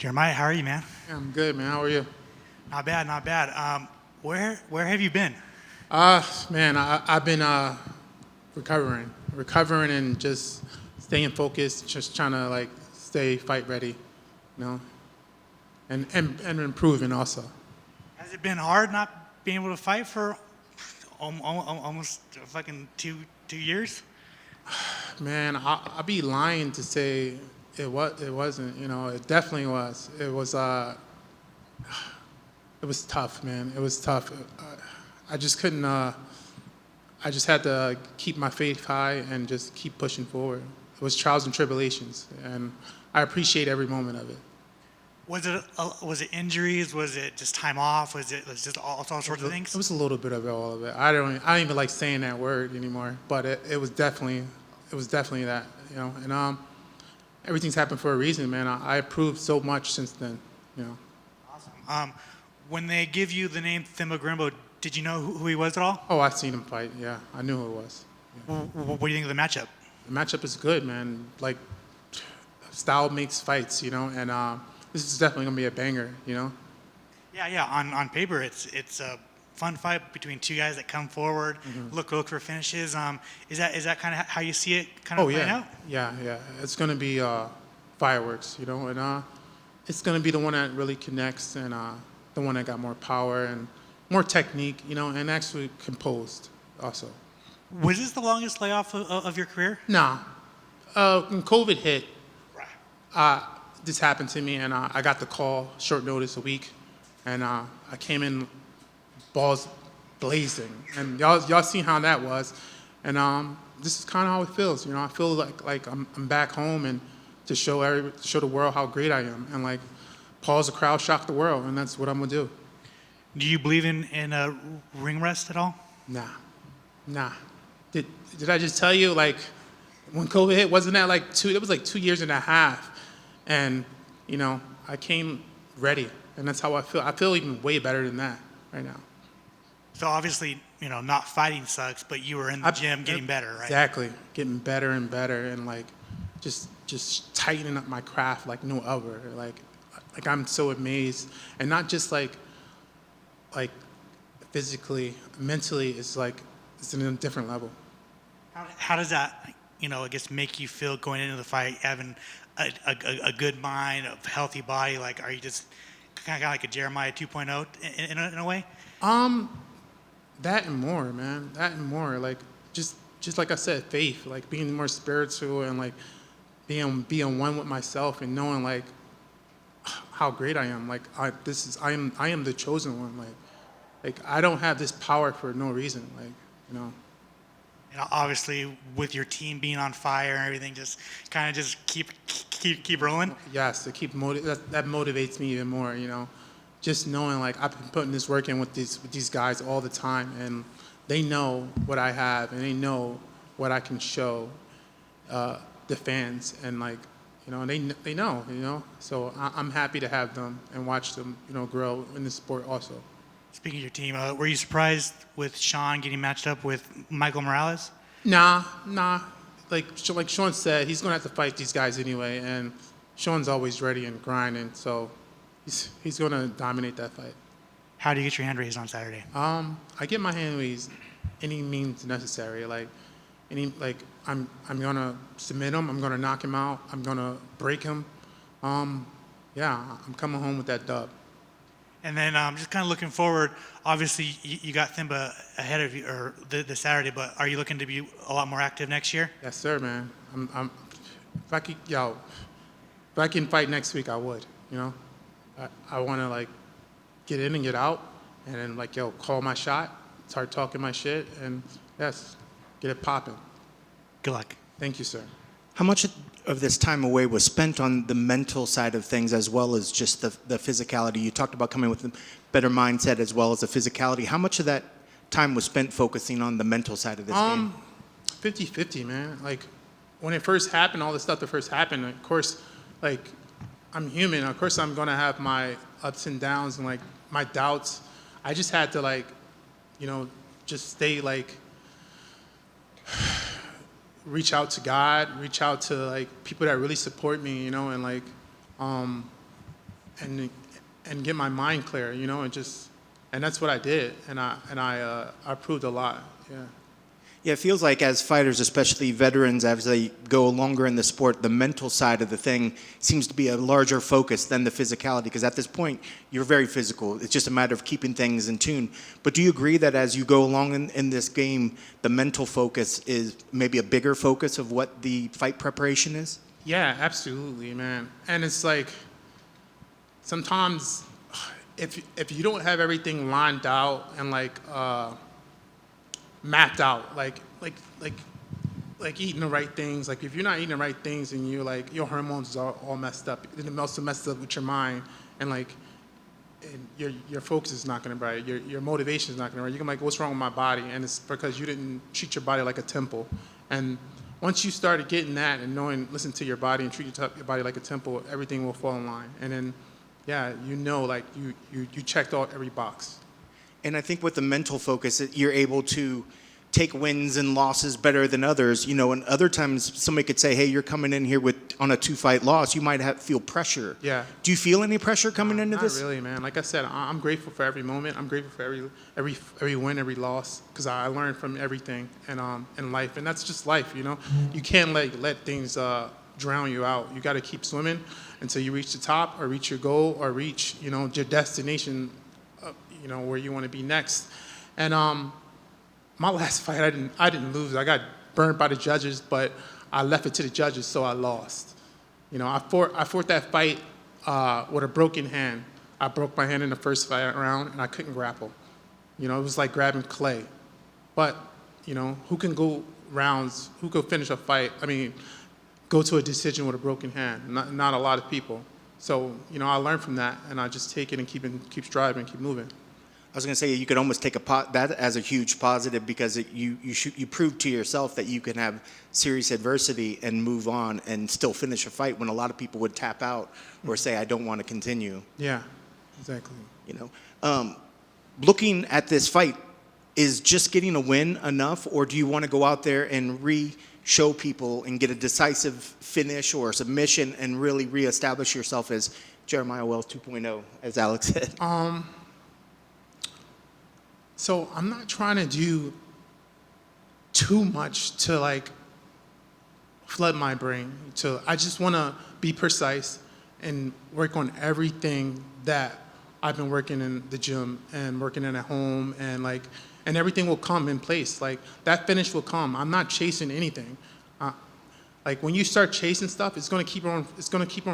Jeremiah, how are you, man? Yeah, I'm good, man. How are you? Not bad, not bad. Where have you been? Man, I've been recovering, and just staying focused, just trying to like stay fight ready, know, and improving also. Has it been hard not being able to fight for almost fucking two years? Man, I'll be lying to say it wasn't. It definitely was. It was tough, man. It was tough. I just couldn't. I just had to keep my faith high and just keep pushing forward. It was trials and tribulations, and I appreciate every moment of it. Was it injuries? Was it just time off? Was just all sorts of things? It was a little bit of all of it. I don't even like saying that word anymore, but it was definitely that, And everything's happened for a reason, man. I improved so much since then. Awesome. When they give you the name Themba Gorimbo, did you know who he was at all? Oh, I've seen him fight. Yeah, I knew who it was. Yeah. What do you think of the matchup? The matchup is good, man. Like, style makes fights, and this is definitely gonna be a banger. Yeah. On paper, it's a fun fight between two guys that come forward, look for finishes. Is that kind of how you see it kind of playing out? Yeah. It's gonna be fireworks, and it's gonna be the one that really connects, and the one that got more power and more technique, and actually composed also. Was this the longest layoff of your career? Nah, when COVID hit, Right. this happened to me, and I got the call short notice, a week, and I came in balls blazing, and y'all seen how that was, and this is kind of how it feels. I feel like I'm back home, and to show the world how great I am, and like pause the crowd, shock the world, and that's what I'm gonna do. Do you believe in a ring rest at all? Nah. Did I just tell you, like, when COVID hit, wasn't that like it was like 2 years and a half, and I came ready, and that's how I feel. I feel even way better than that right now. So obviously, not fighting sucks, but you were in the gym getting better, right? Exactly, getting better and better, and like just tightening up my craft like no other. Like I'm so amazed, and not just like physically, mentally, it's in a different level. How does that, I guess, make you feel going into the fight, having a good mind, a healthy body? Like, are you just kind of like a Jeremiah 2.0 in a way? That and more, man. That and more. Like just like I said, faith. Like being more spiritual, and like being one with myself, and knowing like how great I am. Like I am the chosen one. Like I don't have this power for no reason. Like. Obviously, with your team being on fire and everything, just kind of just keep rolling. Yes, to that motivates me even more. Just knowing like I've been putting this work in with these guys all the time, and they know what I have, and they know what I can show the fans, and like they know. So I'm happy to have them and watch them grow in the sport also. Speaking of your team, were you surprised with Sean getting matched up with Michael Morales? Nah. Like Sean said, he's gonna have to fight these guys anyway, and Sean's always ready and grinding, so he's gonna dominate that fight. How do you get your hand raised on Saturday? I get my hand raised any means necessary. I'm gonna submit him. I'm gonna knock him out. I'm gonna break him. Yeah, I'm coming home with that dub. And then just kind of looking forward, obviously you got Themba ahead of you or the Saturday, but are you looking to be a lot more active next year? Yes, sir, man. If I can fight next week, I would. I want to like get in and get out, and then like call my shot, start talking my shit, and yes, get it popping. Good luck. Thank you, sir. How much of this time away was spent on the mental side of things as well as just the physicality? You talked about coming with a better mindset as well as the physicality. How much of that time was spent focusing on the mental side of this game? 50-50, man. Like when it first happened, all the stuff that first happened, of course, like I'm human. Of course, I'm gonna have my ups and downs and like my doubts. I just had to like, just stay like reach out to God, reach out to like people that really support me, and like and get my mind clear, you know, and that's what I did, and I improved a lot. Yeah. Yeah, it feels like as fighters, especially veterans, as they go longer in the sport, the mental side of the thing seems to be a larger focus than the physicality, because at this point, you're very physical. It's just a matter of keeping things in tune. But do you agree that as you go along in this game, the mental focus is maybe a bigger focus of what the fight preparation is? Yeah, absolutely, man. And it's like, sometimes if you don't have everything lined out and mapped out, like eating the right things. Like if you're not eating the right things and you're like your hormones are all messed up, then it also messes up with your mind, and your focus is not going to be right. Your motivation is not going to be right. You're like, what's wrong with my body? And it's because you didn't treat your body like a temple. And once you started getting that and knowing, listen to your body and treat your body like a temple, everything will fall in line. And then, yeah, you know, like you checked out every box. And I think with the mental focus, you're able to take wins and losses better than others. You know, and other times somebody could say, hey, you're coming in here on a 2-fight loss. You might feel pressure. Yeah. Do you feel any pressure coming into this? Not really, man. Like I said, I'm grateful for every moment. I'm grateful for every win, every loss, because I learned from everything in life. And that's just life, you know? You can't let things drown you out. You got to keep swimming until you reach the top or reach your goal or reach, you know, your destination, you know, where you want to be next. And my last fight, I didn't lose. I got burned by the judges, but I left it to the judges, so I lost. You know, I fought that fight with a broken hand. I broke my hand in the first fight round, and I couldn't grapple. You know, it was like grabbing clay. But, you know, who can go rounds? Who could finish a fight? I mean, go to a decision with a broken hand? Not a lot of people. So, you know, I learned from that, and I just take it and keep striving, keep moving. I was going to say you could almost take that as a huge positive, because you prove to yourself that you can have serious adversity and move on and still finish a fight when a lot of people would tap out or say, I don't want to continue. Yeah, exactly. You know, looking at this fight, is just getting a win enough, or do you want to go out there and show people and get a decisive finish or submission and really reestablish yourself as Jeremiah Wells 2.0, as Alex said? So I'm not trying to do too much to like flood my brain. I just want to be precise and work on everything that I've been working in the gym and working in at home, and everything will come in place. Like that finish will come. I'm not chasing anything. Like when you start chasing stuff, it's gonna keep on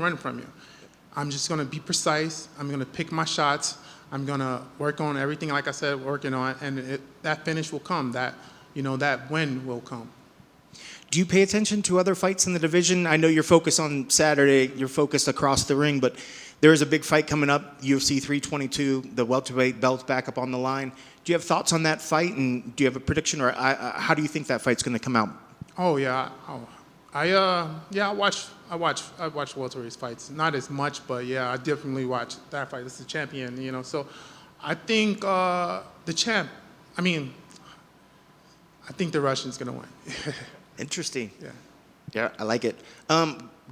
running from you. I'm just gonna be precise. I'm gonna pick my shots. I'm gonna work on everything, like I said, working on, and that finish will come. That win will come. Do you pay attention to other fights in the division? I know you're focused on Saturday. You're focused across the ring, but there is a big fight coming up, UFC 322. The welterweight belt's back up on the line. Do you have thoughts on that fight, and do you have a prediction, or how do you think that fight's going to come out? Oh yeah, I watch welterweight fights. Not as much, but yeah, I definitely watch that fight. It's the champion, you know. So I think the champ. I think the Russian's gonna win. Interesting. Yeah. Yeah, I like it.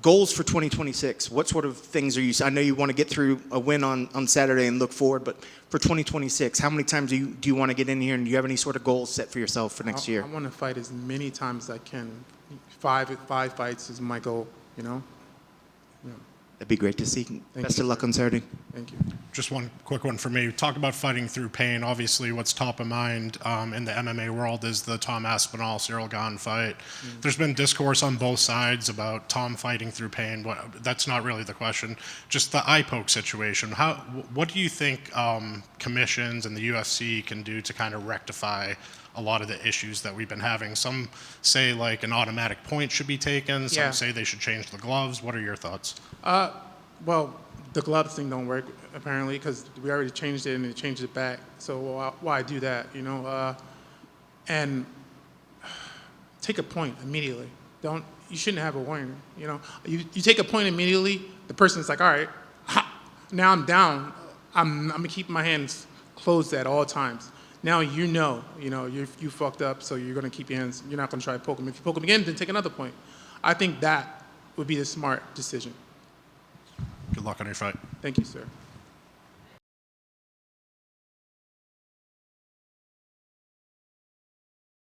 Goals for 2026. What sort of things are you? I know you want to get through a win on Saturday and look forward, but for 2026, how many times do you want to get in here, and do you have any sort of goals set for yourself for next year? I want to fight as many times as I can. Five fights is my goal, you know? Yeah. That'd be great to see. Best of luck on Saturday. Thank you. Just one quick one for me. Talk about fighting through pain. Obviously, what's top of mind in the MMA world is the Tom Aspinall, Cyril Gane fight. There's been discourse on both sides about Tom fighting through pain. That's not really the question. Just the eye poke situation. What do you think commissions and the UFC can do to kind of rectify a lot of the issues that we've been having? Some say like an automatic point should be taken. Some say they should change the gloves. What are your thoughts? Well, the gloves thing don't work apparently because we already changed it and they changed it back. So why do that, you know? And take a point immediately. You shouldn't have a warning, you know? You take a point immediately, the person's like, all right, now I'm down. I'm gonna keep my hands closed at all times. Now you know you fucked up, so you're gonna keep your hands. You're not gonna try to poke him. If you poke him again, then take another point. I think that would be the smart decision. Good Good luck on your fight. Thank you, sir.